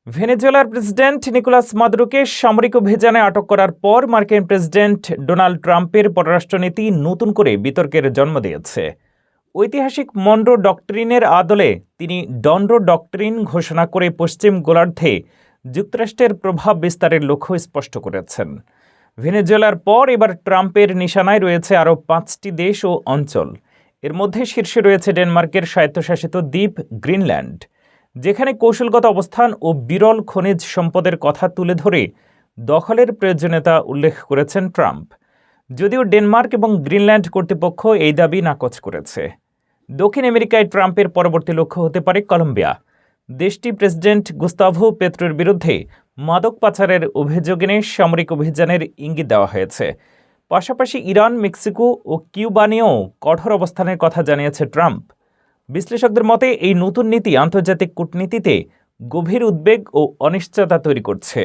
ভেনেজুয়েলার president Nicolas মাদুরোকে সামরিক অভিযানে আটক করার পর মার্কিন প্রেসিডেন্ট ডোনাল্ড ট্রাম্পের পররাষ্ট্রনীতি নতুন করে বিতর্কের জন্ম দিয়েছে। ঐতিহাসিক মনরো ডক্ট্রিনের আদলে তিনি ডনরো ডক্ট্রিন ঘোষণা করে পশ্চিম গোলার্ধে যুক্তরাষ্ট্রের প্রভাব বিস্তারের লক্ষ্য স্পষ্ট করেছেন। ভেনেজুয়েলার পর এবার ট্রাম্পের নিশানায় রয়েছে আরও 5টি দেশ ও অঞ্চল। এর মধ্যে শীর্ষে রয়েছে ডেনমার্কের স্বায়ত্তশাসিত দ্বীপ গ্রিনল্যান্ড, যেখানে কৌশলগত অবস্থান ও বিরল খনিজ সম্পদের কথা তুলে ধরে দখলের প্রয়োজনীয়তা উল্লেখ করেছেন ট্রাম্প। যদিও ডেনমার্ক এবং গ্রিনল্যান্ড কর্তৃপক্ষ এই দাবি নাকচ করেছে। দক্ষিণ আমেরিকায় ট্রাম্পের পরবর্তী লক্ষ্য হতে পারে কলম্বিয়া। দেশটি প্রেসিডেন্ট গুস্তাভো পেত্রোর বিরুদ্ধে মাদক পাচারের অভিযোগ এনে সামরিক অভিযানের ইঙ্গিত দেওয়া হয়েছে। পাশাপাশি ইরান, মেক্সিকো ও কিউবা নিয়েও কঠোর অবস্থানের কথা জানিয়েছে ট্রাম্প। বিশ্লেষকদের মতে এই নতুন নীতি আন্তর্জাতিক কূটনীতিতে গভীর উদ্বেগ ও অনিশ্চয়তা তৈরি করছে।